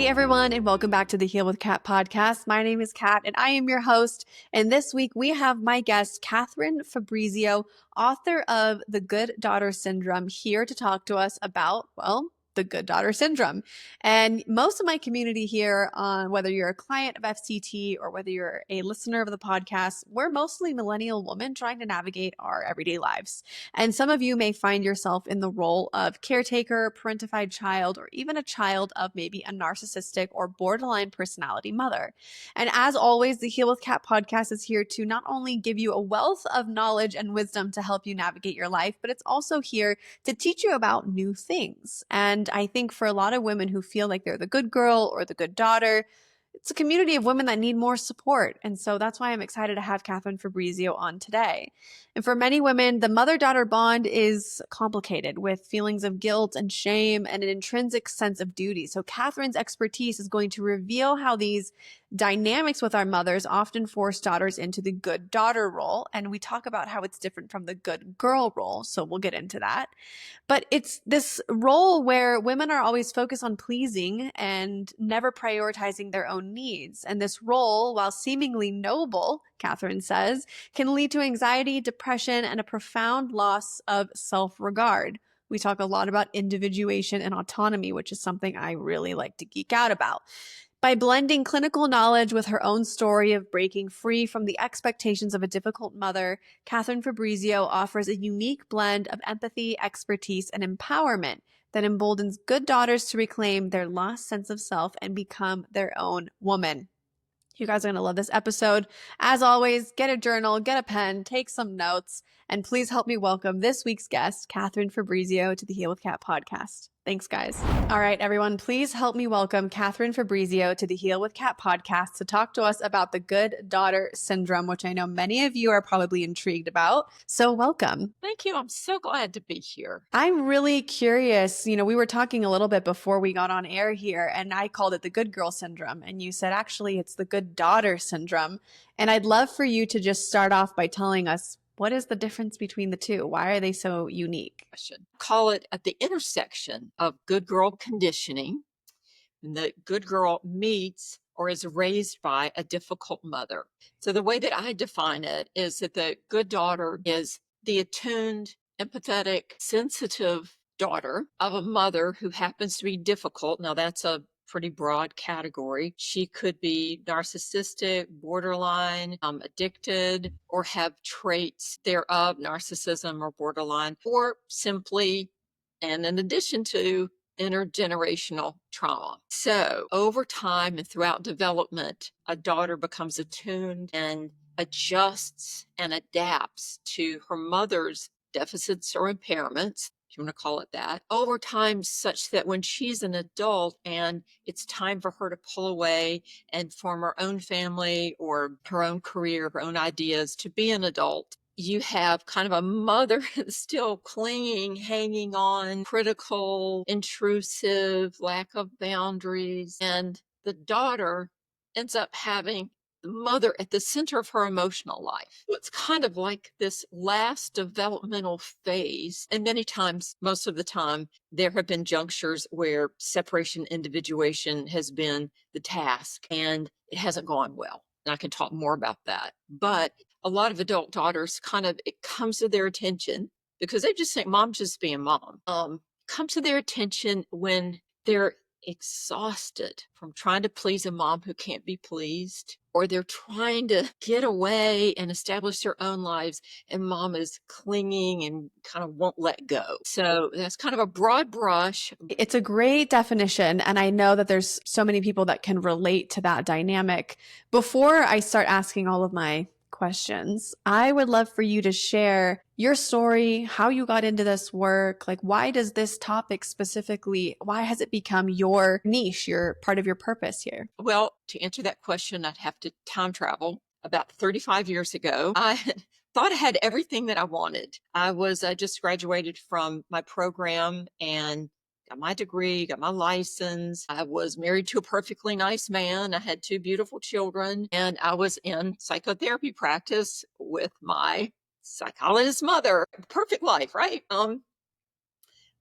Hey everyone, and welcome back to the Heal with Kat podcast. My name is Kat, and I am your host. And this week we have my guest, Katherine Fabrizio, author of The Good Daughter Syndrome, here to talk to us about, well, the good daughter syndrome. And most of my community here, whether you're a client of FCT or whether you're a listener of the podcast, we're mostly millennial women trying to navigate our everyday lives. And some of you may find yourself in the role of caretaker, parentified child, or even a child of maybe a narcissistic or borderline personality mother. And as always, the Heal with Kat podcast is here to not only give you a wealth of knowledge and wisdom to help you navigate your life, but it's also here to teach you about new things. And I think for a lot of women who feel like they're the good girl or the good daughter, it's a community of women that need more support. And so that's why I'm excited to have Katherine Fabrizio on today. And for many women, the mother-daughter bond is complicated with feelings of guilt and shame and an intrinsic sense of duty. So Katherine's expertise is going to reveal how these dynamics with our mothers often force daughters into the good daughter role. And we talk about how it's different from the good girl role. So we'll get into that. But it's this role where women are always focused on pleasing and never prioritizing their own needs. And this role, while seemingly noble, Katherine says, can lead to anxiety, depression, and a profound loss of self-regard. We talk a lot about individuation and autonomy, which is something I really like to geek out about. By blending clinical knowledge with her own story of breaking free from the expectations of a difficult mother, Katherine Fabrizio offers a unique blend of empathy, expertise, and empowerment that emboldens good daughters to reclaim their lost sense of self and become their own woman. You guys are going to love this episode. As always, get a journal, get a pen, take some notes, and please help me welcome this week's guest, Katherine Fabrizio, to the Heal with Kat podcast. Thanks, guys. All right, everyone, please help me welcome Katherine Fabrizio to the Heal with Kat podcast to talk to us about the good daughter syndrome, which I know many of you are probably intrigued about. So welcome. Thank you. I'm so glad to be here. I'm really curious. You know, we were talking a little bit before we got on air here, and I called it the good girl syndrome. And you said, actually, it's the good daughter syndrome. And I'd love for you to just start off by telling us, what is the difference between the two? Why are they so unique? I should call it at the intersection of good girl conditioning. And the good girl meets or is raised by a difficult mother. So the way that I define it is that the good daughter is the attuned, empathetic, sensitive daughter of a mother who happens to be difficult. Now that's a pretty broad category. She could be narcissistic, borderline, addicted, or have traits thereof, narcissism or borderline, or simply, and in addition to, intergenerational trauma. So over time and throughout development, a daughter becomes attuned and adjusts and adapts to her mother's deficits or impairments, if you want to call it that, over time, such that when she's an adult and it's time for her to pull away and form her own family or her own career, her own ideas to be an adult, you have kind of a mother still clinging, hanging on, critical, intrusive, lack of boundaries. And the daughter ends up having the mother at the center of her emotional life. It's kind of like this last developmental phase. And many times, most of the time, there have been junctures where separation, individuation has been the task, and it hasn't gone well. And I can talk more about that. But a lot of adult daughters it comes to their attention because they just think mom's just being mom. Comes to their attention when they're exhausted from trying to please a mom who can't be pleased, or they're trying to get away and establish their own lives, and mom is clinging and kind of won't let go. So that's kind of a broad brush. It's a great definition, and I know that there's so many people that can relate to that dynamic. Before I start asking all of my questions, I would love for you to share your story, how you got into this work. Like, why does this topic specifically, why has it become your niche, your part of your purpose here? Well, to answer that question, I'd have to time travel. About 35 years ago, I thought I had everything that I wanted. I just graduated from my program and got my degree, got my license. I was married to a perfectly nice man. I had 2 beautiful children, and I was in psychotherapy practice with my psychologist mother. Perfect life, right? One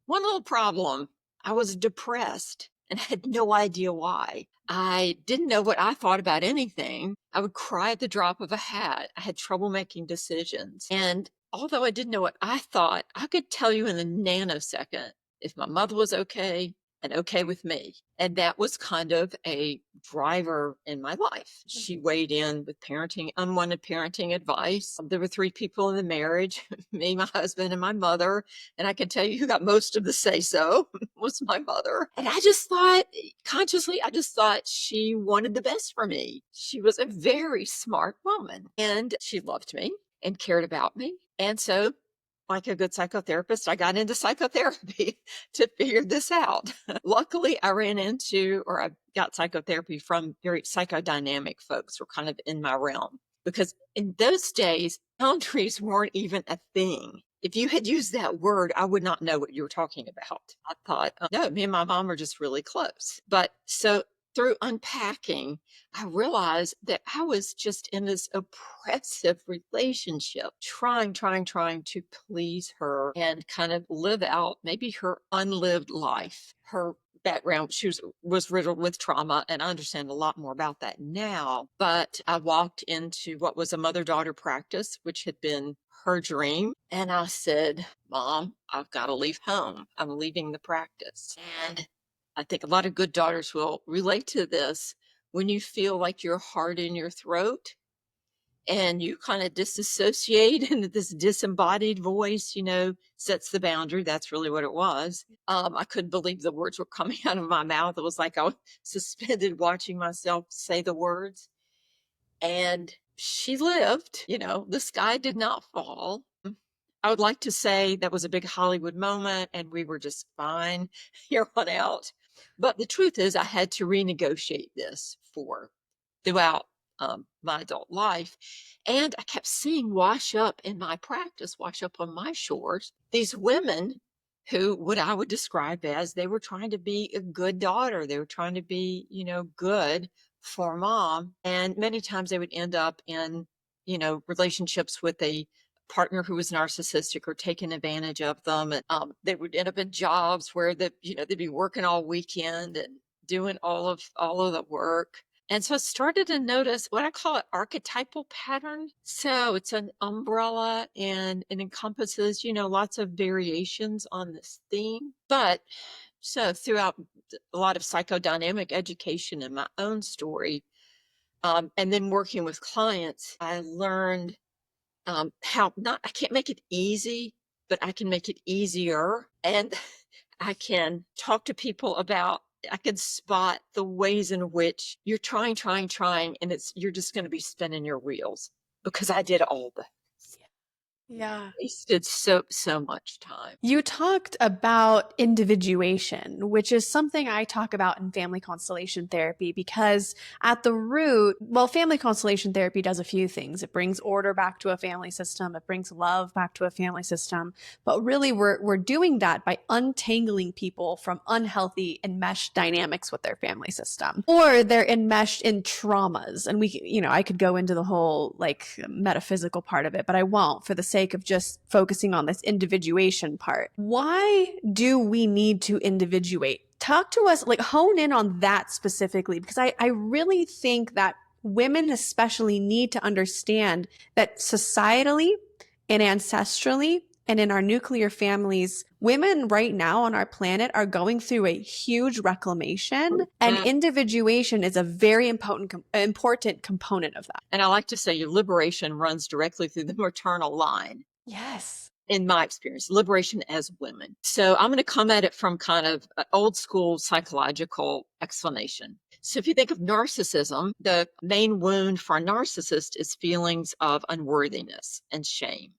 little problem. I was depressed. and I had no idea why. I didn't know what I thought about anything. I would cry at the drop of a hat. I had trouble making decisions. And although I didn't know what I thought, I could tell you in a nanosecond if my mother was okay and okay with me. And that was kind of a driver in my life. She weighed in with parenting, unwanted parenting advice. There were three people in the marriage, me, my husband, and my mother. And I can tell you who got most of the say so was my mother. And I just thought, consciously, I just thought she wanted the best for me. She was a very smart woman and she loved me and cared about me. And so, like a good psychotherapist, I got into psychotherapy to figure this out. Luckily, I got psychotherapy from very psychodynamic folks who were kind of in my realm. Because in those days, boundaries weren't even a thing. If you had used that word, I would not know what you were talking about. I thought, no, me and my mom are just really close. But so through unpacking, I realized that I was just in this oppressive relationship, trying to please her and kind of live out maybe her unlived life. Her background, was riddled with trauma, and I understand a lot more about that now. But I walked into what was a mother-daughter practice, which had been her dream. And I said, Mom, I've got to leave home. I'm leaving the practice. And I think a lot of good daughters will relate to this. When you feel like your heart in your throat and you kind of disassociate and this disembodied voice, sets the boundary. That's really what it was. I couldn't believe the words were coming out of my mouth. It was like I was suspended watching myself say the words. And she lived, the sky did not fall. I would like to say that was a big Hollywood moment and we were just fine here on out. But the truth is, I had to renegotiate this throughout my adult life. And I kept seeing wash up in my practice, wash up on my shores, these women who what I would describe as they were trying to be a good daughter. They were trying to be, good for mom. And many times they would end up in, relationships with a partner who was narcissistic or taking advantage of them. And they would end up in jobs where they'd be working all weekend and doing all of the work. And so I started to notice what I call an archetypal pattern. So it's an umbrella and it encompasses, lots of variations on this theme. But so throughout a lot of psychodynamic education in my own story, and then working with clients, I learned how not, I can't make it easy, but I can make it easier. And I can talk to people about, I can spot the ways in which you're trying, and you're just going to be spinning your wheels because I did all the Yeah. wasted so much time. You talked about individuation, which is something I talk about in family constellation therapy because at the root, well, family constellation therapy does a few things. It brings order back to a family system. It brings love back to a family system. But really, we're doing that by untangling people from unhealthy enmeshed dynamics with their family system, or they're enmeshed in traumas. And I could go into the whole like metaphysical part of it, but I won't for the sake of just focusing on this individuation part. Why do we need to individuate? Talk to us, like hone in on that specifically, because I really think that women especially need to understand that societally and ancestrally and in our nuclear families, women right now on our planet are going through a huge reclamation, and individuation is a very important component of that. And I like to say your liberation runs directly through the maternal line. Yes. In my experience, liberation as women. So I'm going to come at it from kind of an old school psychological explanation. So if you think of narcissism, the main wound for a narcissist is feelings of unworthiness and shame.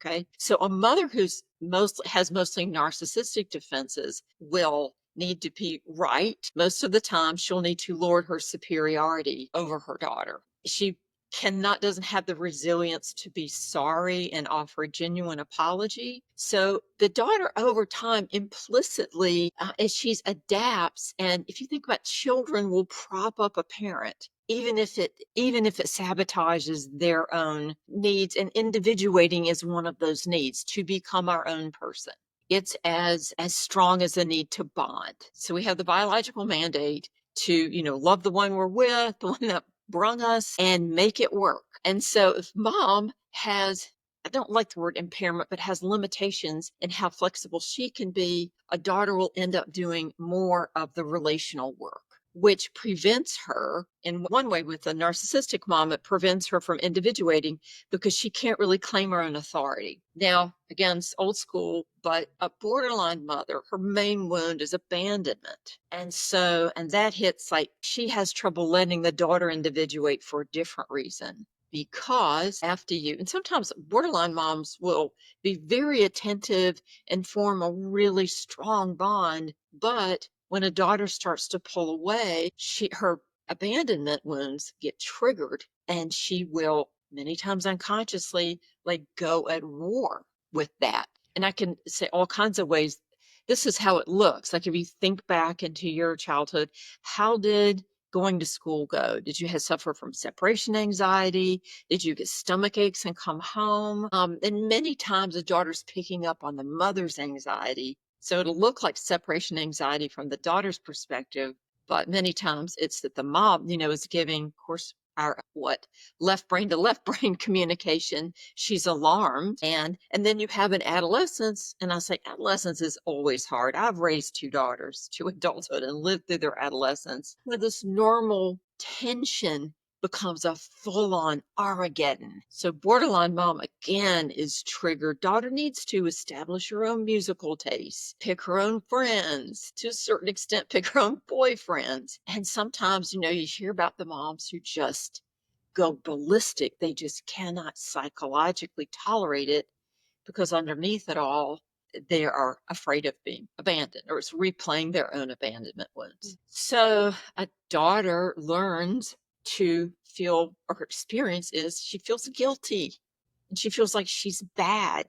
Okay. So a mother has mostly narcissistic defenses will need to be right. Most of the time, she'll need to lord her superiority over her daughter. She doesn't have the resilience to be sorry and offer a genuine apology. So the daughter over time implicitly, as she's adapts, and if you think about children will prop up a parent, even if it sabotages their own needs, and individuating is one of those needs to become our own person. it's as strong as the need to bond. So we have the biological mandate to, love the one we're with, the one that brung us, and make it work. And so if mom has, I don't like the word impairment, but has limitations in how flexible she can be, a daughter will end up doing more of the relational work, which prevents her, in one way with a narcissistic mom, it prevents her from individuating because she can't really claim her own authority. Now, again, it's old school, but a borderline mother, her main wound is abandonment. And that hits, like, she has trouble letting the daughter individuate for a different reason. Because after you, and sometimes borderline moms will be very attentive and form a really strong bond, but when a daughter starts to pull away, her abandonment wounds get triggered, and she will many times unconsciously like go at war with that. And I can say all kinds of ways. This is how it looks. Like if you think back into your childhood, how did going to school go? Did you suffer from separation anxiety? Did you get stomach aches and come home? And many times the daughter's picking up on the mother's anxiety. So it'll look like separation anxiety from the daughter's perspective, but many times it's that the mom, is giving, of course, our left brain to left brain communication. She's alarmed, and then you have an adolescence, and I say adolescence is always hard. I've raised two daughters to adulthood and lived through their adolescence, where this normal tension becomes a full-on Armageddon. So borderline mom again is triggered. Daughter needs to establish her own musical taste, pick her own friends, to a certain extent, pick her own boyfriends. And sometimes, you hear about the moms who just go ballistic. They just cannot psychologically tolerate it because underneath it all, they are afraid of being abandoned, or it's replaying their own abandonment wounds. So a daughter learns to feel, or her experience is she feels guilty and she feels like she's bad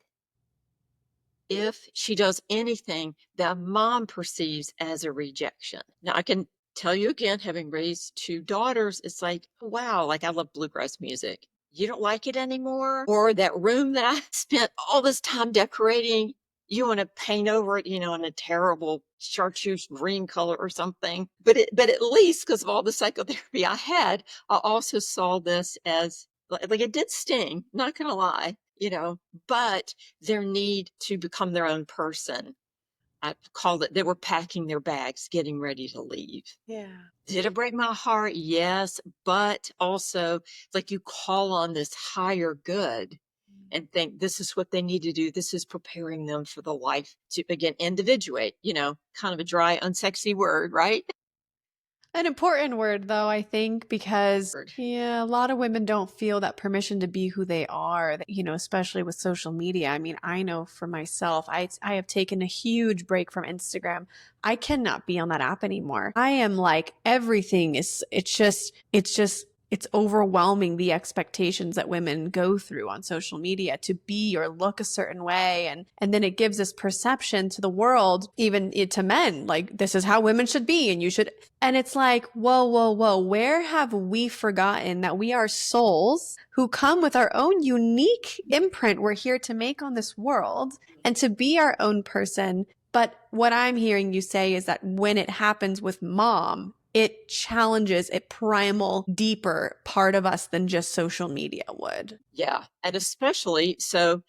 if she does anything that mom perceives as a rejection. Now, I can tell you again, having raised two daughters, it's like, wow, like I love bluegrass music. You don't like it anymore? Or that room that I spent all this time decorating, you want to paint over it, in a terrible chartreuse green color or something. But at least because of all the psychotherapy I had, I also saw this as like it did sting, not gonna lie, but their need to become their own person. I called it, they were packing their bags, getting ready to leave. Yeah. Did it break my heart? Yes. But also, like you call on this higher good and think this is what they need to do. This is preparing them for the life to, again, individuate, kind of a dry, unsexy word, right? An important word, though, I think, because yeah, a lot of women don't feel that permission to be who they are, especially with social media. I mean, I know for myself, I have taken a huge break from Instagram. I cannot be on that app anymore. I am like, everything is, it's overwhelming, the expectations that women go through on social media to be or look a certain way. And then it gives this perception to the world, even to men, like this is how women should be and you should. And it's like, whoa, whoa, whoa, where have we forgotten that we are souls who come with our own unique imprint we're here to make on this world and to be our own person? But what I'm hearing you say is that when it happens with mom, it challenges a primal, deeper part of us than just social media would. Yeah. And especially, so,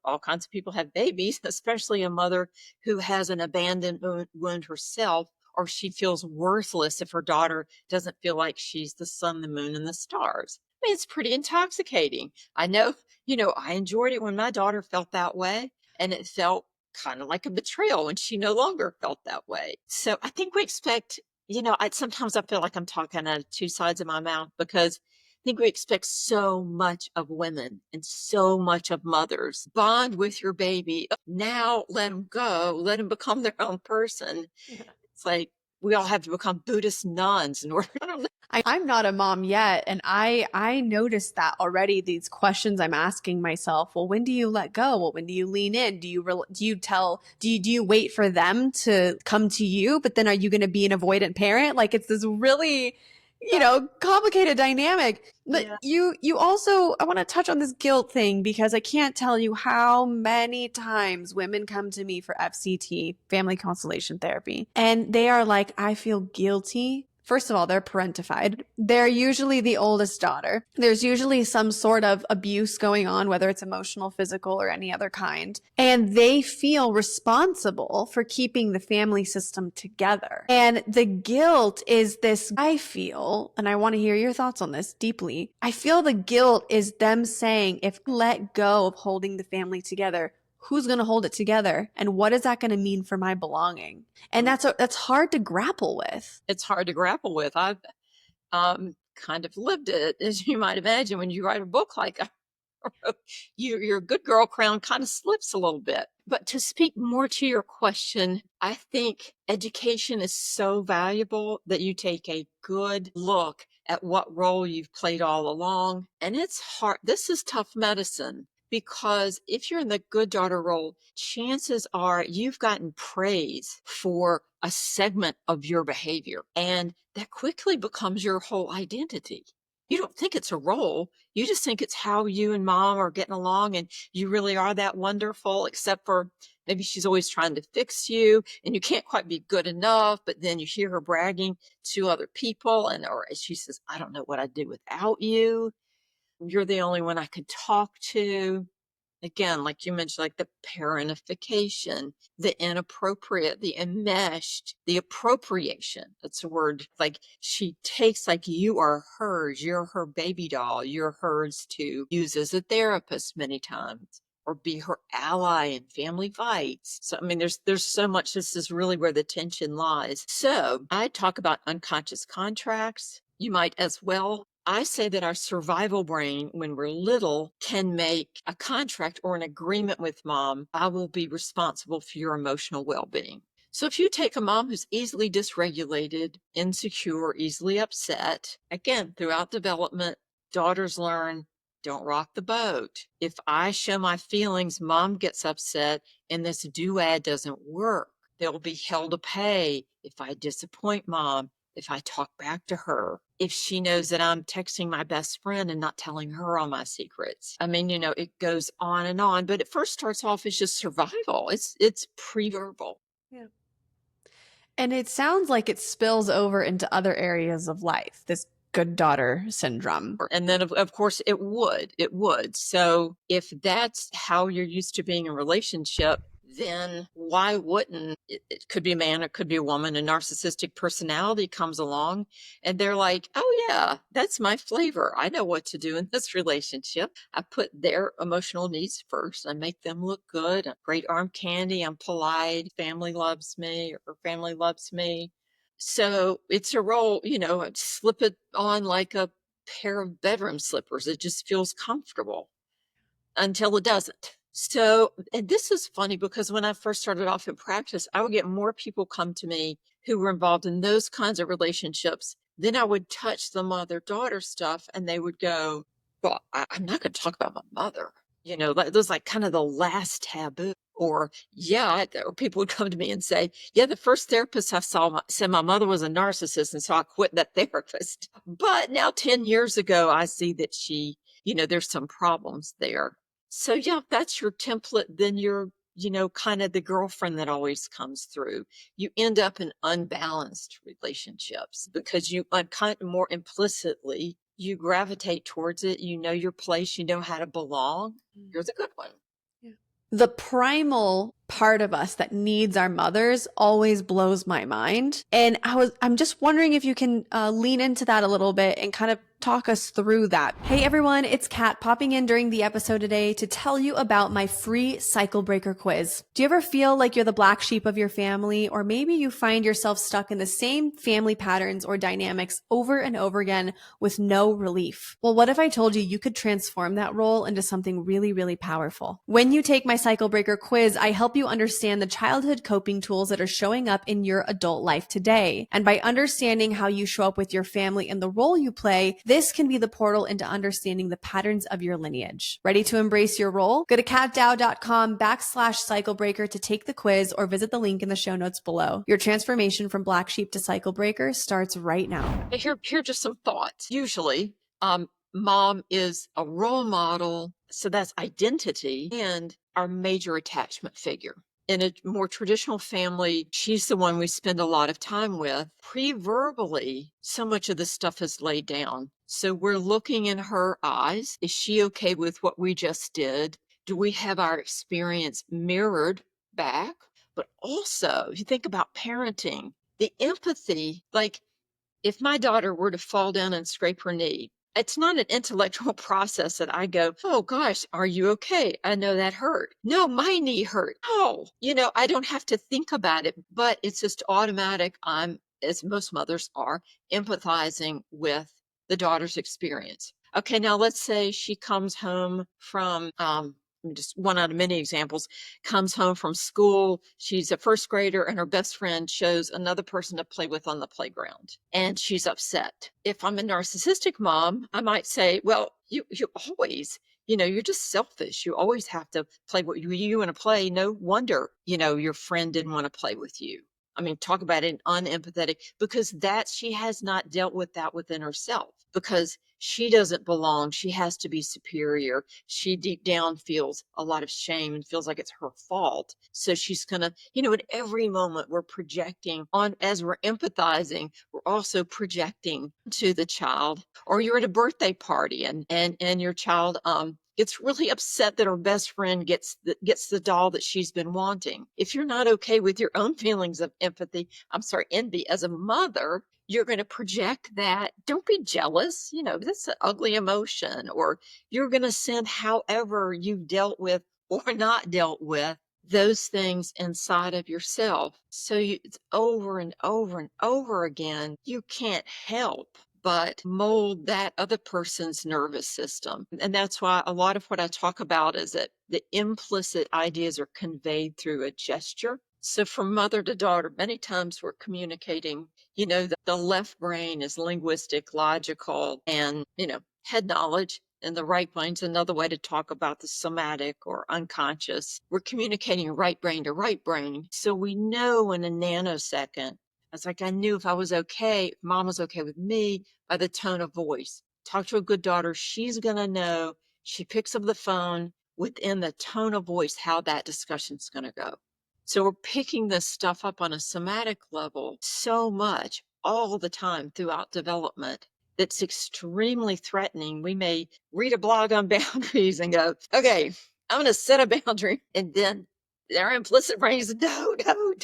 all kinds of people have babies, especially a mother who has an abandoned wound herself, or she feels worthless if her daughter doesn't feel like she's the sun, the moon, and the stars. I mean, it's pretty intoxicating. I know, I enjoyed it when my daughter felt that way, and it felt kind of like a betrayal when she no longer felt that way. So I think we expect, sometimes I feel like I'm talking out of two sides of my mouth because I think we expect so much of women and so much of mothers. Bond with your baby. Now let them go. Let them become their own person. It's like we all have to become Buddhist nuns in order. I'm not a mom yet, and I noticed that already. These questions I'm asking myself. Well, when do you let go? Well, when do you lean in? Do you wait for them to come to you? But then are you going to be an avoidant parent? Like it's this really complicated dynamic. But Yeah. you also, I want to touch on this guilt thing because I can't tell you how many times women come to me for FCT, family constellation therapy, and they are like, I feel guilty. First of all, they're parentified. They're usually the oldest daughter. There's usually some sort of abuse going on, whether it's emotional, physical, or any other kind. And they feel responsible for keeping the family system together. And the guilt is this, I feel, and I want to hear your thoughts on this deeply. I feel the guilt is them saying, if I let go of holding the family together, who's going to hold it together? And what is that going to mean for my belonging? And that's hard to grapple with. It's hard to grapple with. I've kind of lived it, as you might imagine, when you write a book like your good girl crown kind of slips a little bit. But to speak more to your question, I think education is so valuable that you take a good look at what role you've played all along. And it's hard. This is tough medicine because if you're in the good daughter role, chances are you've gotten praise for a segment of your behavior, and that quickly becomes your whole identity. You don't think it's a role. You just think it's how you and mom are getting along, and you really are that wonderful, except for maybe she's always trying to fix you and you can't quite be good enough. But then you hear her bragging to other people, or she says, I don't know what I'd do without you. You're the only one I could talk to. Again, like you mentioned, like the parentification, the inappropriate, the enmeshed, the appropriation. That's a word. Like she takes, like, you are hers, you're her baby doll, you're hers to use as a therapist many times, or be her ally in family fights. So I mean, there's so much. This is really where the tension lies. So I talk about unconscious contracts. You might as well. I say that our survival brain, when we're little, can make a contract or an agreement with mom. I will be responsible for your emotional well-being. So if you take a mom who's easily dysregulated, insecure, easily upset, again, throughout development, daughters learn, don't rock the boat. If I show my feelings, mom gets upset, and this duad doesn't work. They'll be held to pay if I disappoint mom, if I talk back to her, if she knows that I'm texting my best friend and not telling her all my secrets. I mean, it goes on, but it first starts off as just survival. It's pre-verbal. Yeah. And it sounds like it spills over into other areas of life, this good daughter syndrome. And then, of course, it would. So if that's how you're used to being in a relationship, then why wouldn't it could be a man, it could be a woman, a narcissistic personality comes along and they're like, oh yeah, that's my flavor. I know what to do in this relationship. I put their emotional needs first. I make them look good. I'm great arm candy. I'm polite. Family loves me, or family loves me. So it's a role, slip it on like a pair of bedroom slippers. It just feels comfortable until it doesn't. So, and this is funny because when I first started off in practice, I would get more people come to me who were involved in those kinds of relationships. Then I would touch the mother-daughter stuff and they would go, well, I'm not going to talk about my mother. That was like kind of the last taboo. Or, or people would come to me and say, yeah, the first therapist I saw said my mother was a narcissist. And so I quit that therapist. But now 10 years ago, I see that she, there's some problems there. So yeah, if that's your template, then you're, kind of the girlfriend that always comes through. You end up in unbalanced relationships because you kind of more implicitly, you gravitate towards it. You know your place. You know how to belong. You're the good one. Yeah. The primal part of us that needs our mothers always blows my mind. And I'm just wondering if you can lean into that a little bit and kind of talk us through that. Hey everyone, it's Kat popping in during the episode today to tell you about my free cycle breaker quiz. Do you ever feel like you're the black sheep of your family, or maybe you find yourself stuck in the same family patterns or dynamics over and over again with no relief? Well, what if I told you you could transform that role into something really, really powerful? When you take my cycle breaker quiz, I help you understand the childhood coping tools that are showing up in your adult life today. And by understanding how you show up with your family and the role you play, this can be the portal into understanding the patterns of your lineage. Ready to embrace your role? Go to catdow.com/cyclebreaker to take the quiz or visit the link in the show notes below. Your transformation from black sheep to cycle breaker starts right now. Here are just some thoughts. Usually, mom is a role model, so that's identity, and our major attachment figure. In a more traditional family, she's the one we spend a lot of time with. Pre-verbally, so much of this stuff is laid down. So we're looking in her eyes. Is she okay with what we just did? Do we have our experience mirrored back? But also, if you think about parenting, the empathy, like if my daughter were to fall down and scrape her knee, it's not an intellectual process that I go, oh gosh, are you okay? I know that hurt. No, my knee hurt. Oh, I don't have to think about it, but it's just automatic. I'm, as most mothers are, empathizing with the daughter's experience. Okay, now let's say she comes home from, just one out of many examples, comes home from school. She's a first grader and her best friend shows another person to play with on the playground and she's upset. If I'm a narcissistic mom, I might say, well, you always, you're just selfish. You always have to play what you want to play. No wonder, your friend didn't want to play with you. I mean, talk about it unempathetic, because she has not dealt with that within herself, because she doesn't belong. She has to be superior. She deep down feels a lot of shame and feels like it's her fault. So she's gonna, at every moment we're projecting on, as we're empathizing, we're also projecting to the child. Or you're at a birthday party and your child gets really upset that her best friend gets the doll that she's been wanting. If you're not okay with your own feelings of envy as a mother, you're going to project that. Don't be jealous. That's an ugly emotion. Or you're going to send however you've dealt with or not dealt with those things inside of yourself. So it's over and over and over again. You can't help but mold that other person's nervous system. And that's why a lot of what I talk about is that the implicit ideas are conveyed through a gesture. So from mother to daughter, many times we're communicating, the left brain is linguistic, logical, and, head knowledge. And the right brain's another way to talk about the somatic or unconscious. We're communicating right brain to right brain. So we know in a nanosecond. It's like I knew if I was okay, if mom was okay with me, by the tone of voice. Talk to a good daughter. She's going to know. She picks up the phone within the tone of voice, how that discussion's going to go. So we're picking this stuff up on a somatic level so much all the time throughout development. That's extremely threatening. We may read a blog on boundaries and go, okay, I'm going to set a boundary. And then their implicit brain is, no,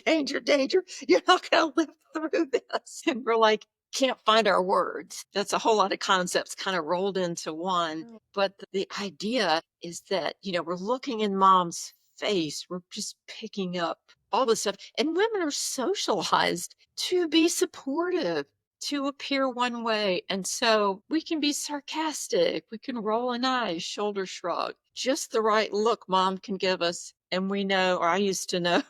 danger, danger. You're not going to live through this. And we're like, can't find our words. That's a whole lot of concepts kind of rolled into one. But the idea is that, we're looking in mom's face. We're just picking up all this stuff. And women are socialized to be supportive, to appear one way. And so we can be sarcastic. We can roll an eye, shoulder shrug, just the right look mom can give us. And we know, or I used to know,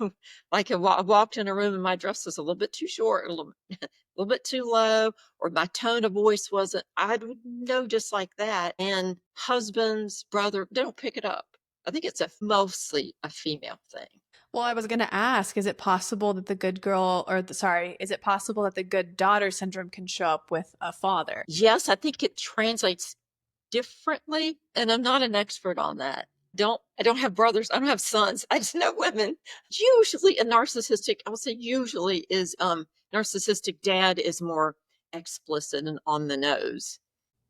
like I walked in a room and my dress was a little bit too short, a little bit too low, or my tone of voice wasn't, I would know just like that. And husbands, brother, they don't pick it up. I think it's mostly a female thing. Well, I was going to ask, is it possible that the good girl, is it possible that the good daughter syndrome can show up with a father? Yes, I think it translates differently, and I'm not an expert on that. I don't have brothers, I don't have sons. I just know women. Usually a narcissistic, I would say usually is narcissistic dad is more explicit and on the nose.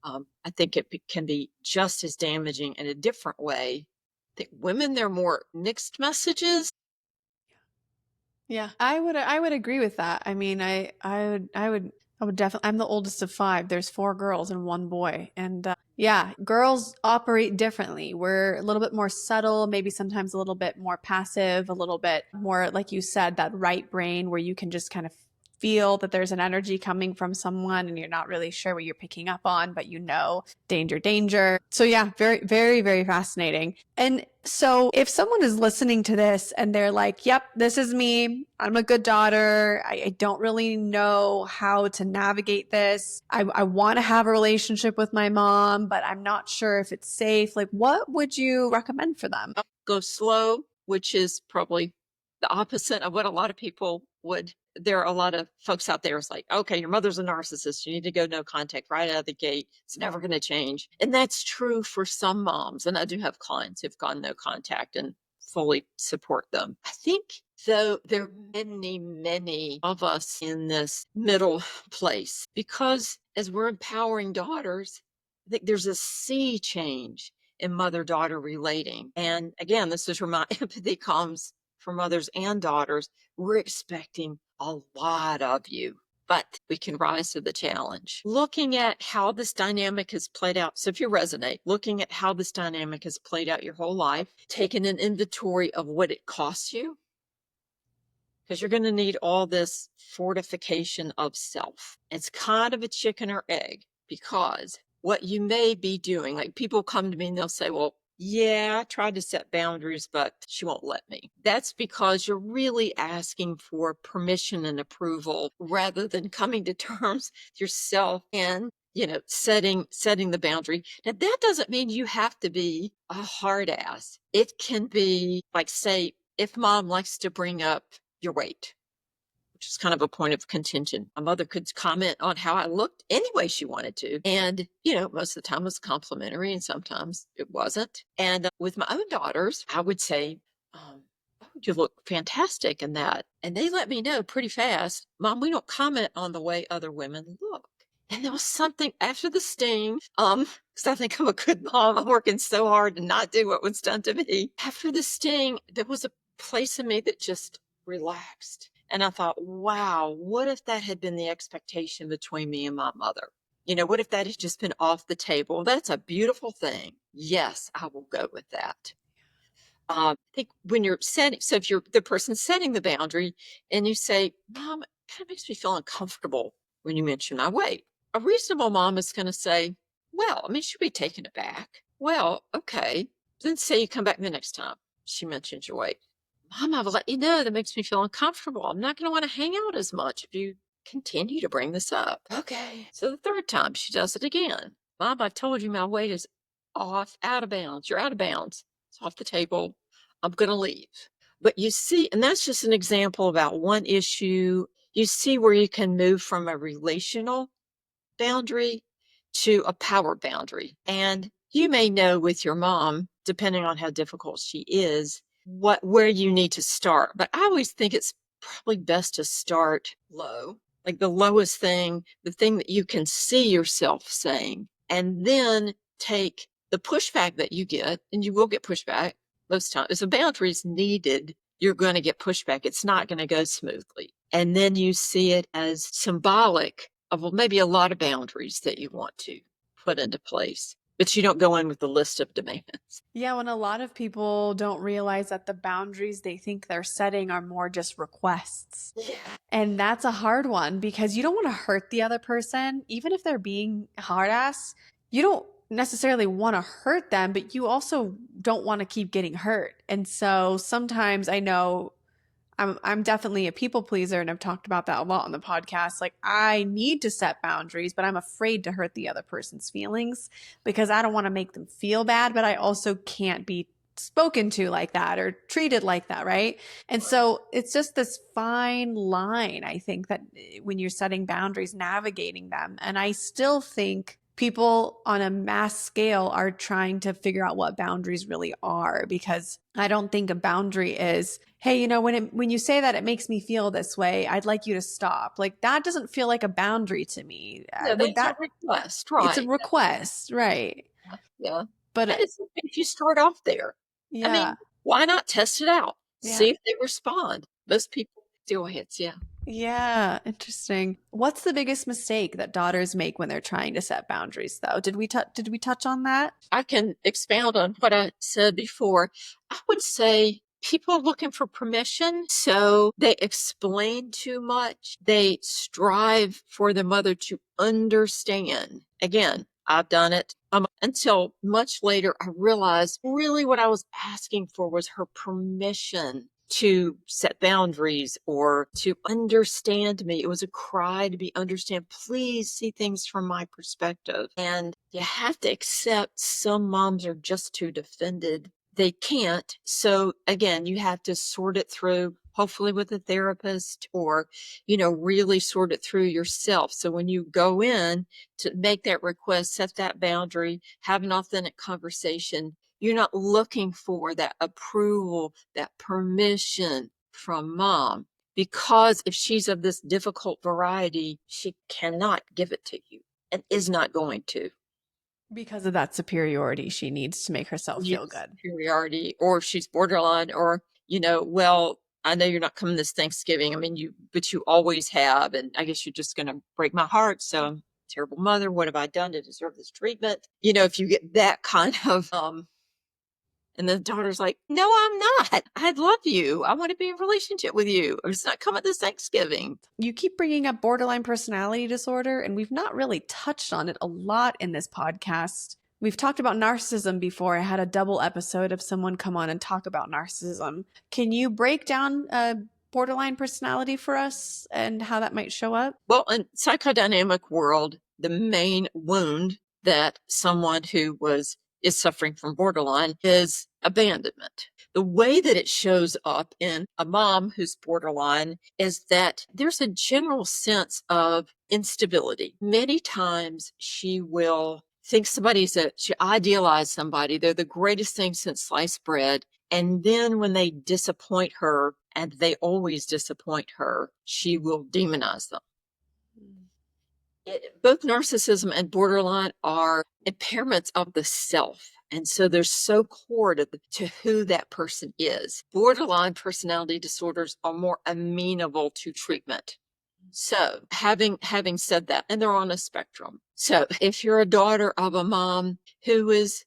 I think it can be just as damaging in a different way. I think women, they're more mixed messages. Yeah, I would agree with that. I mean, I would definitely. I'm the oldest of five. There's four girls and one boy, and yeah, girls operate differently. We're a little bit more subtle, maybe sometimes a little bit more passive, a little bit more, like you said, that right brain where you can just kind of feel that there's an energy coming from someone and you're not really sure what you're picking up on, but danger, danger. So yeah, very, very, very fascinating. And so if someone is listening to this and they're like, yep, this is me. I'm a good daughter. I don't really know how to navigate this. I want to have a relationship with my mom, but I'm not sure if it's safe. Like, what would you recommend for them? Go slow, which is probably the opposite of what a lot of people would. There are a lot of folks out there. It's like, okay, your mother's a narcissist. You need to go no contact right out of the gate. It's never going to change. And that's true for some moms. And I do have clients who've gone no contact and fully support them. I think, though, there are many, many of us in this middle place because as we're empowering daughters, I think there's a sea change in mother-daughter relating. And again, this is where my empathy comes for mothers and daughters. We're expecting a lot of you, but we can rise to the challenge. Looking at how this dynamic has played out. So if you resonate, looking at how this dynamic has played out your whole life, taking an inventory of what it costs you, because you're going to need all this fortification of self. It's kind of a chicken or egg because what you may be doing, like people come to me and they'll say, well, yeah, I tried to set boundaries, but she won't let me. That's because you're really asking for permission and approval rather than coming to terms yourself and setting the boundary. Now that doesn't mean you have to be a hard ass. It can be like, say, if mom likes to bring up your weight, which is kind of a point of contention. My mother could comment on how I looked any way she wanted to. And, most of the time it was complimentary and sometimes it wasn't. And with my own daughters, I would say, oh, you look fantastic in that. And they let me know pretty fast, Mom, we don't comment on the way other women look. And there was something after the sting, because I think I'm a good mom. I'm working so hard to not do what was done to me. After the sting, there was a place in me that just relaxed. And I thought, wow, what if that had been the expectation between me and my mother? What if that had just been off the table? That's a beautiful thing. Yes, I will go with that. I think when you're setting, so if you're the person setting the boundary and you say, Mom, it kind of makes me feel uncomfortable when you mention my weight. A reasonable mom is going to say, well, I mean, she'll be taken aback. Well, okay. Then say you come back the next time she mentions your weight. Mom, I've let you know that makes me feel uncomfortable. I'm not going to want to hang out as much if you continue to bring this up. Okay. So the third time she does it again. Mom, I've told you my weight is out of bounds. You're out of bounds. It's off the table. I'm going to leave. But you see, and that's just an example about one issue. You see where you can move from a relational boundary to a power boundary. And you may know with your mom, depending on how difficult she is, where you need to start. But I always think it's probably best to start low, like the lowest thing, the thing that you can see yourself saying, and then take the pushback that you get, and you will get pushback most times. If a boundary is needed, you're going to get pushback. It's not going to go smoothly. And then you see it as symbolic of maybe a lot of boundaries that you want to put into place, but you don't go in with the list of demands. Yeah, when a lot of people don't realize that the boundaries they think they're setting are more just requests. Yeah. And that's a hard one because you don't want to hurt the other person, even if they're being hard ass. You don't necessarily want to hurt them, but you also don't want to keep getting hurt. And so sometimes I know I'm definitely a people pleaser, and I've talked about that a lot on the podcast. Like, I need to set boundaries, but I'm afraid to hurt the other person's feelings because I don't want to make them feel bad, but I also can't be spoken to like that or treated like that, right? And so it's just this fine line, I think, that when you're setting boundaries, navigating them. And I still think people on a mass scale are trying to figure out what boundaries really are, because I don't think a boundary is, hey, when you say that it makes me feel this way, I'd like you to stop. Like, that doesn't feel like a boundary to me. Yeah, Would that's a that request, It's a right? request, right? Yeah. But And it's okay if you start off there. I yeah. mean, why not test it out? Yeah. See if they respond. Most people do hits, yeah. Yeah, interesting. What's the biggest mistake that daughters make when they're trying to set boundaries, though? Did we touch on that? I can expound on what I said before. I would say People are looking for permission, so they explain too much. They strive for the mother to understand. Again, I've done it. Until much later, I realized really what I was asking for was her permission to set boundaries or to understand me. It was a cry to be understand. Please see things from my perspective. And you have to accept some moms are just too defended. They can't. So again, you have to sort it through, hopefully with a therapist, or, really sort it through yourself. So when you go in to make that request, set that boundary, have an authentic conversation, you're not looking for that approval, that permission from mom. Because if she's of this difficult variety, she cannot give it to you and is not going to. Because of that superiority she needs to make herself feel Yes, good. superiority, or she's borderline, or, well, I know you're not coming this Thanksgiving. I mean, but you always have. And I guess you're just going to break my heart. So I'm a terrible mother. What have I done to deserve this treatment? If you get that kind of, and the daughter's like, no, I'm not. I love you. I want to be in a relationship with you. I'm just not coming this Thanksgiving. You keep bringing up borderline personality disorder, and we've not really touched on it a lot in this podcast. We've talked about narcissism before. I had a double episode of someone come on and talk about narcissism. Can you break down borderline personality for us and how that might show up? Well, in psychodynamic world, the main wound that someone who is suffering from borderline is abandonment. The way that it shows up in a mom who's borderline is that there's a general sense of instability. Many times she will think she idealized somebody. They're the greatest thing since sliced bread. And then when they disappoint her, and they always disappoint her, she will demonize them. Both narcissism and borderline are impairments of the self. And so they're so core to who that person is. Borderline personality disorders are more amenable to treatment. So having said that, and they're on a spectrum. So if you're a daughter of a mom who is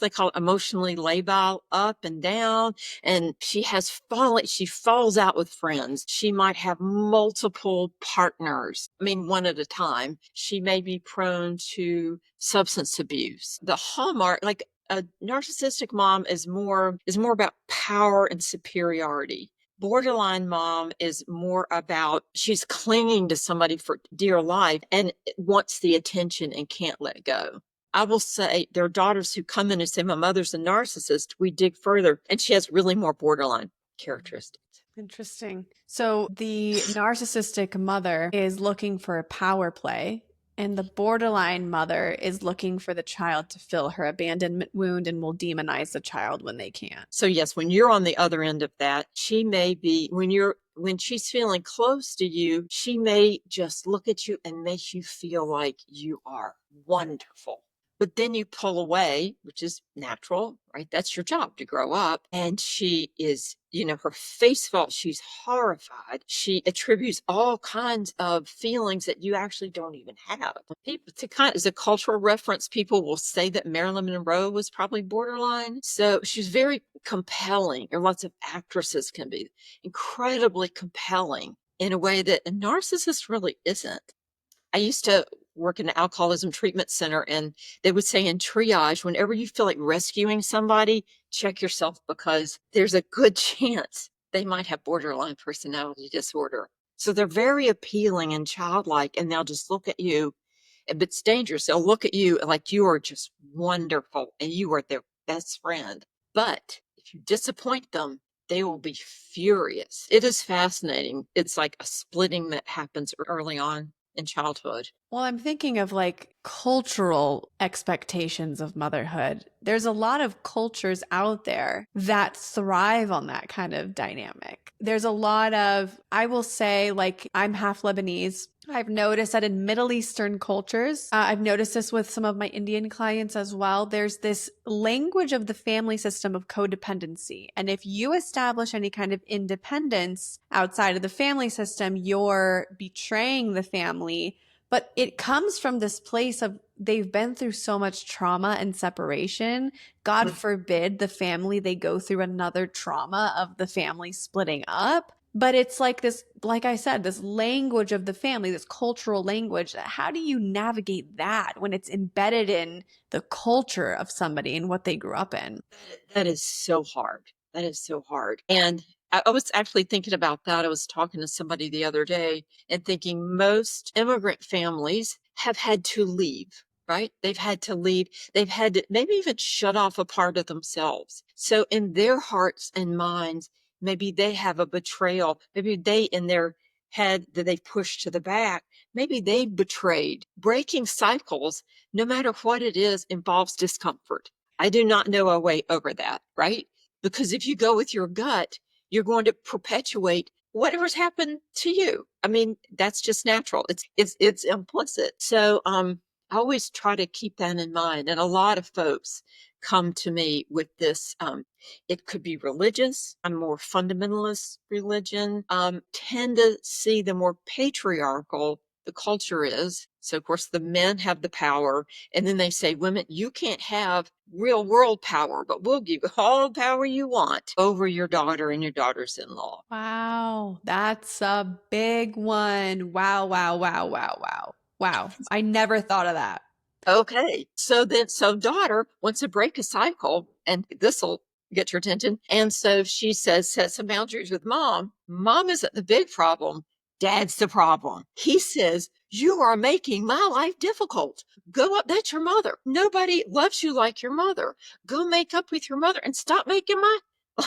they call it emotionally labile, up and down, and she falls out with friends. She might have multiple partners. I mean, one at a time. She may be prone to substance abuse. The hallmark, like a narcissistic mom, is more about power and superiority. Borderline mom is more about she's clinging to somebody for dear life and wants the attention and can't let go. I will say there are daughters who come in and say, my mother's a narcissist. We dig further, and she has really more borderline characteristics. Interesting. So the narcissistic mother is looking for power play, and the borderline mother is looking for the child to fill her abandonment wound and will demonize the child when they can't. So yes, when you're on the other end of that, she may be, when she's feeling close to you, she may just look at you and make you feel like you are wonderful. But then you pull away, which is natural, right? That's your job to grow up. And she is, her face falls. She's horrified. She attributes all kinds of feelings that you actually don't even have. People, as a cultural reference, people will say that Marilyn Monroe was probably borderline. So she's very compelling, or lots of actresses can be incredibly compelling in a way that a narcissist really isn't. I used to work in an alcoholism treatment center, and they would say in triage, whenever you feel like rescuing somebody, check yourself, because there's a good chance they might have borderline personality disorder. So they're very appealing and childlike, and they'll just look at you. But it's dangerous. They'll look at you like you are just wonderful and you are their best friend. But if you disappoint them, they will be furious. It is fascinating. It's like a splitting that happens early on in childhood. Well, I'm thinking of like cultural expectations of motherhood. There's a lot of cultures out there that thrive on that kind of dynamic. There's a lot of, I will say, like, I'm half Lebanese. I've noticed that in Middle Eastern cultures, I've noticed this with some of my Indian clients as well. There's this language of the family system of codependency. And if you establish any kind of independence outside of the family system, you're betraying the family. but it comes from this place of they've been through so much trauma and separation. God forbid the family they go through another trauma of the family splitting up. But it's like this, like I said, this language of the family, this cultural language. How do you navigate that when it's embedded in the culture of somebody and what they grew up in? That is so hard. That is so hard. And I was actually thinking about that. I was talking to somebody the other day and thinking most immigrant families have had to leave, right? They've had to leave. They've had to maybe even shut off a part of themselves. So in their hearts and minds, maybe they have a betrayal. Maybe they in their head that they've pushed to the back, maybe they betrayed. Breaking cycles, no matter what it is, involves discomfort. I do not know a way over that, right? Because if you go with your gut, you're going to perpetuate whatever's happened to you. I mean, that's just natural. It's implicit. So I always try to keep that in mind. And a lot of folks come to me with this. It could be religious, a more fundamentalist religion, tend to see the more patriarchal the culture is. So, of course, the men have the power. And then they say, women, you can't have real world power, but we'll give you all the power you want over your daughter and your daughters in law. Wow, that's a big one. Wow, wow, wow, wow, wow. Wow. I never thought of that. Okay. So daughter wants to break a cycle, and this will get your attention. And so she says, set some boundaries with mom. Mom isn't the big problem. Dad's the problem. He says, you are making my life difficult. Go up. That's your mother. Nobody loves you like your mother. Go make up with your mother and stop making my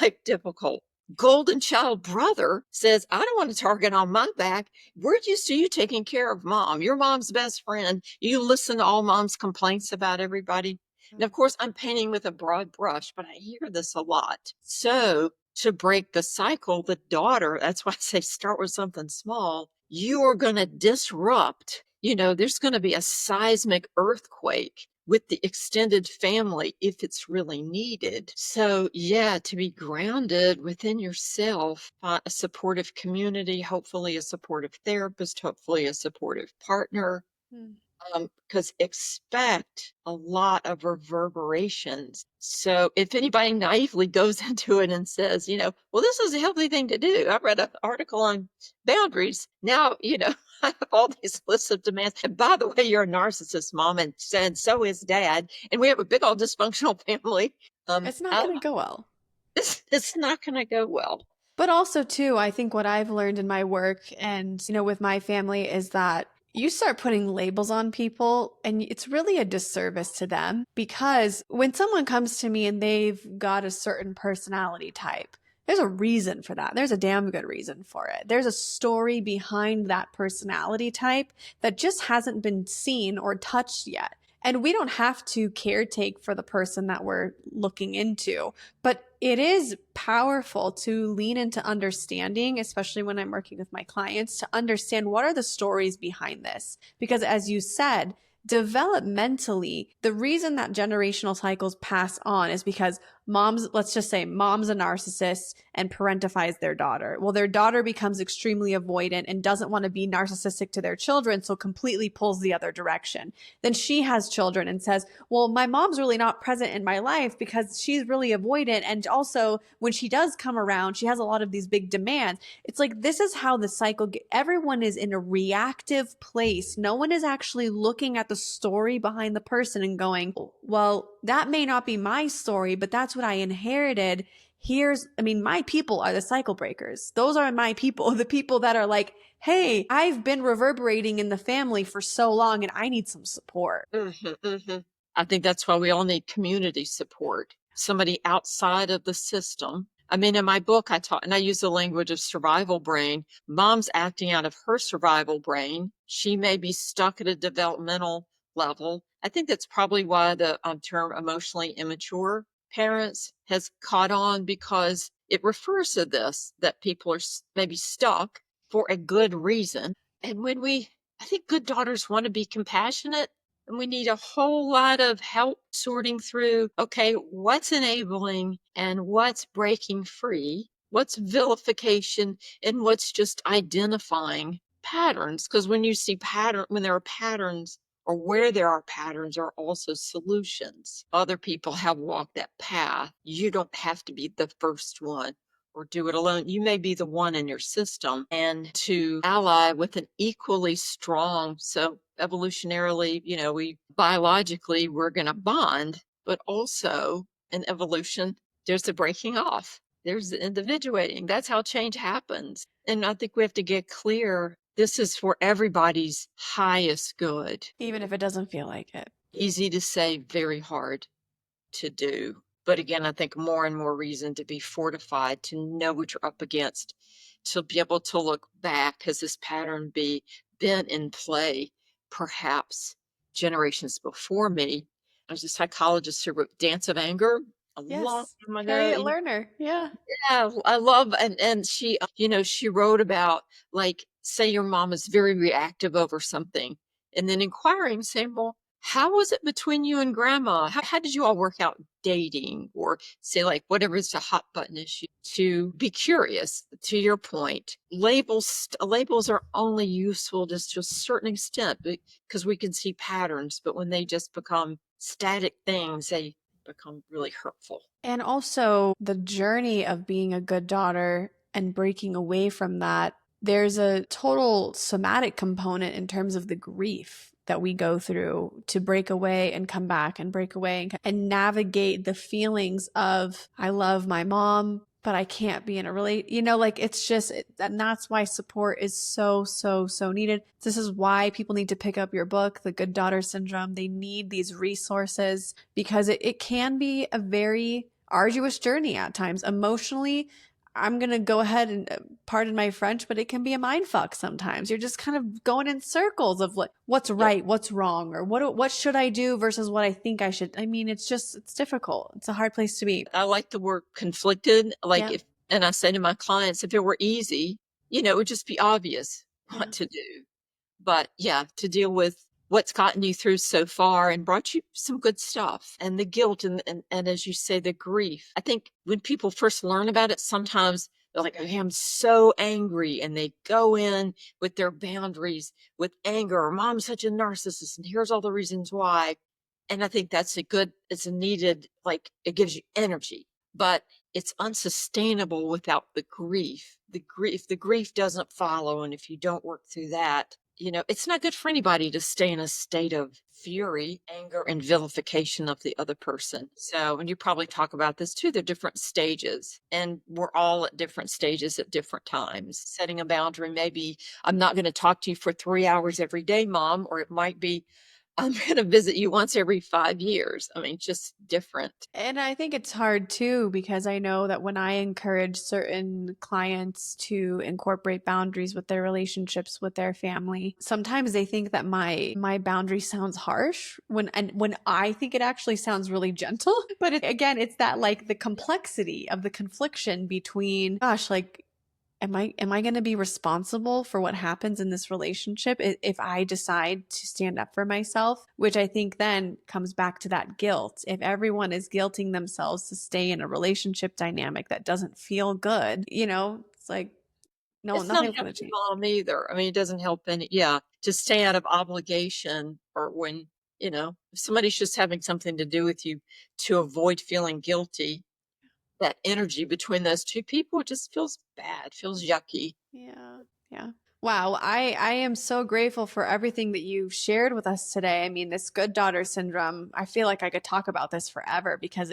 life difficult. Golden child brother says, I don't want a target on my back. We're used to you taking care of mom. You're mom's best friend. You listen to all mom's complaints about everybody. And of course, I'm painting with a broad brush, but I hear this a lot. So, to break the cycle, the daughter, that's why I say start with something small. You are going to disrupt, there's going to be a seismic earthquake with the extended family if it's really needed. So, yeah, to be grounded within yourself, a supportive community, hopefully a supportive therapist, hopefully a supportive partner, Hmm. because expect a lot of reverberations. So if anybody naively goes into it and says, well, this is a healthy thing to do. I read an article on boundaries. Now, I have all these lists of demands. And by the way, you're a narcissist, mom, and so is dad. And we have a big old dysfunctional family. It's not I, going to go well. it's not going to go well. But also, too, I think what I've learned in my work and, with my family is that you start putting labels on people and it's really a disservice to them because when someone comes to me and they've got a certain personality type, there's a reason for that. There's a damn good reason for it. There's a story behind that personality type that just hasn't been seen or touched yet. And we don't have to caretake for the person that we're looking into. But it is powerful to lean into understanding, especially when I'm working with my clients, to understand what are the stories behind this. Because as you said, developmentally, the reason that generational cycles pass on is because let's just say mom's a narcissist and parentifies their daughter. Well, their daughter becomes extremely avoidant and doesn't want to be narcissistic to their children, so completely pulls the other direction. Then she has children and says, well, my mom's really not present in my life because she's really avoidant. And also, when she does come around, she has a lot of these big demands. It's like, this is how the cycle, everyone is in a reactive place. No one is actually looking at the story behind the person and going, well, that may not be my story, but that's what I inherited. My people are the cycle breakers. Those are my people, the people that are like, hey, I've been reverberating in the family for so long and I need some support. I think that's why we all need community support, somebody outside of the system. I mean, in my book, I taught, and I use the language of survival brain. Mom's acting out of her survival brain. She may be stuck at a developmental level. I think that's probably why the term emotionally immature parents has caught on, because it refers to this, that people are maybe stuck for a good reason. And I think good daughters want to be compassionate, and we need a whole lot of help sorting through, okay, what's enabling and what's breaking free, what's vilification, and what's just identifying patterns, because when there are patterns or where there are patterns are also solutions. Other people have walked that path. You don't have to be the first one or do it alone. You may be the one in your system and to ally with an equally strong. So evolutionarily, we biologically, we're going to bond, but also in evolution, there's the breaking off. There's the individuating. That's how change happens. And I think we have to get clear this is for everybody's highest good. Even if it doesn't feel like it. Easy to say, very hard to do. But again, I think more and more reason to be fortified, to know what you're up against, to be able to look back. Has this pattern been in play perhaps generations before me? I was a psychologist who wrote Dance of Anger a long Yes. time ago. Harriet Lerner. Yeah. Yeah, I love and she, she wrote about, like, say your mom is very reactive over something, and then inquiring, saying, "Well, how was it between you and grandma? How did you all work out dating?" Or say, like, whatever is a hot button issue, to be curious. To your point, labels are only useful just to a certain extent because we can see patterns, but when they just become static things, they become really hurtful. And also the journey of being a good daughter and breaking away from that, there's a total somatic component in terms of the grief that we go through to break away and come back and break away and navigate the feelings of, I love my mom, but I can't be in a like it's just, and that's why support is so, so, so needed. This is why people need to pick up your book, The Good Daughter Syndrome. They need these resources because it can be a very arduous journey at times. Emotionally, I'm going to go ahead and pardon my French, but it can be a mind fuck sometimes. You're just kind of going in circles of like, what's Yeah. right, what's wrong, or what should I do versus what I think I should. I mean, it's difficult. It's a hard place to be. I like the word conflicted. Like, Yeah. if, and I say to my clients, if it were easy, it would just be obvious Yeah. what to do. But yeah, to deal with what's gotten you through so far and brought you some good stuff, and the guilt, and as you say, the grief. I think when people first learn about it, sometimes they're like, "Okay, I'm so angry," and they go in with their boundaries with anger, or "Mom's such a narcissist, and here's all the reasons why." And I think it's a needed, like, it gives you energy, but it's unsustainable without the grief. The grief doesn't follow. And if you don't work through that, it's not good for anybody to stay in a state of fury, anger, and vilification of the other person. So, and you probably talk about this too, the different stages, and we're all at different stages at different times. Setting a boundary, maybe, "I'm not going to talk to you for 3 hours every day, Mom," or it might be, "I'm going to visit you once every 5 years." I mean, just different. And I think it's hard too because I know that when I encourage certain clients to incorporate boundaries with their relationships with their family, sometimes they think that my boundary sounds harsh when I think it actually sounds really gentle. But again, it's that like the complexity of the confliction between, gosh, like am I going to be responsible for what happens in this relationship if I decide to stand up for myself? Which I think then comes back to that guilt. If everyone is guilting themselves to stay in a relationship dynamic that doesn't feel good, it's like, no, It's not nothing's going to helping change. mom either. I mean, it doesn't help any, yeah, to stay out of obligation, or when, if somebody's just having something to do with you to avoid feeling guilty, that energy between those two people just feels bad, feels yucky. Yeah. Yeah. Wow. I am so grateful for everything that you've shared with us today. I mean, this good daughter syndrome, I feel like I could talk about this forever because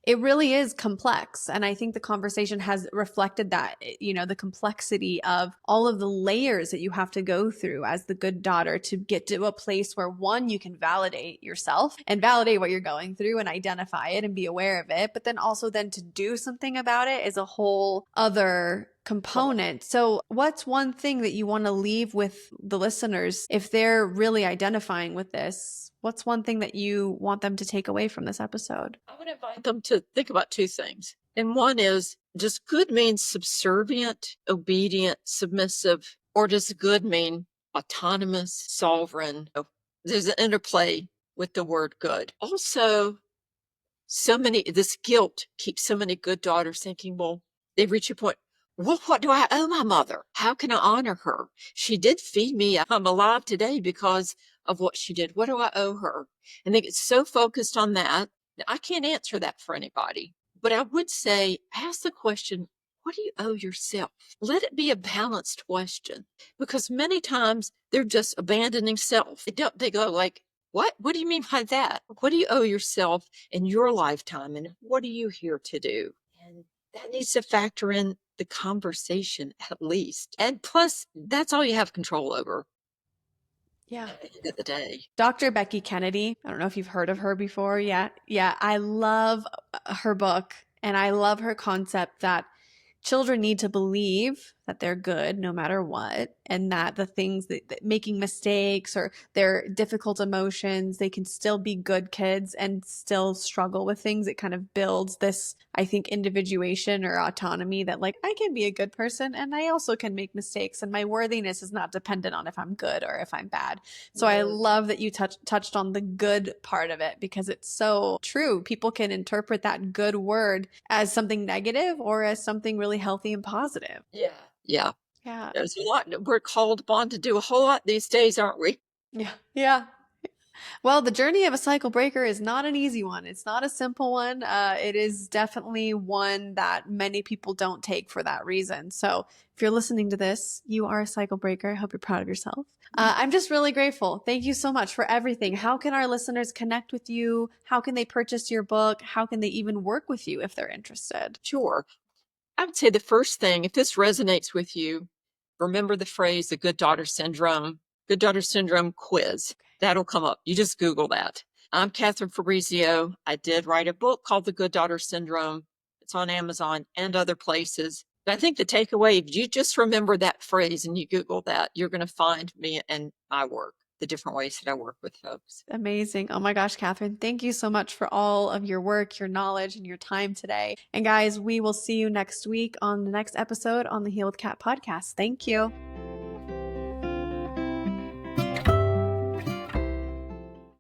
it really is complex. And I think the conversation has reflected that, the complexity of all of the layers that you have to go through as the good daughter to get to a place where one, you can validate yourself and validate what you're going through and identify it and be aware of it. But then also then to do something about it is a whole other component. So, what's one thing that you want to leave with the listeners if they're really identifying with this? What's one thing that you want them to take away from this episode? I would invite them to think about two things. And one is, does good mean subservient, obedient, submissive, or does good mean autonomous, sovereign? There's an interplay with the word good. Also, this guilt keeps so many good daughters thinking, well, they reach a point, Well, what do I owe my mother? How can I honor her? She did feed me. I'm alive today because of what she did. What do I owe her? And they get so focused on that. Now, I can't answer that for anybody, but I would say ask the question, what do you owe yourself? Let it be a balanced question because many times they're just abandoning self. They go like, what? What do you mean by that? What do you owe yourself in your lifetime? And what are you here to do? And that needs to factor in the conversation at least. And plus, that's all you have control over Yeah. at the end of the day. Dr. Becky Kennedy. I don't know if you've heard of her before yet. Yeah, I love her book and I love her concept that children need to believe that they're good no matter what, and that the things that making mistakes or their difficult emotions, they can still be good kids and still struggle with things. It kind of builds this, I think, individuation or autonomy that, like, I can be a good person and I also can make mistakes, and my worthiness is not dependent on if I'm good or if I'm bad. So I Yes. love that you touched on the good part of it because it's so true. People can interpret that good word as something negative or as something really healthy and positive. Yeah. Yeah. Yeah. There's a lot. We're called upon to do a whole lot these days, aren't we? Yeah. Yeah. Well, the journey of a cycle breaker is not an easy one. It's not a simple one. It is definitely one that many people don't take for that reason. So, if you're listening to this, you are a cycle breaker. I hope you're proud of yourself. I'm just really grateful. Thank you so much for everything. How can our listeners connect with you? How can they purchase your book? How can they even work with you if they're interested? Sure. I would say the first thing, if this resonates with you, remember the phrase the good daughter syndrome quiz. That'll come up. You just Google that. I'm Katherine Fabrizio. I did write a book called The Good Daughter Syndrome. It's on Amazon and other places. But I think the takeaway, if you just remember that phrase and you Google that, you're going to find me and my work, the different ways that I work with folks. Amazing. Oh my gosh, Katherine, thank you so much for all of your work, your knowledge, and your time today. And guys, we will see you next week on the next episode on the Heal with Kat podcast. Thank you.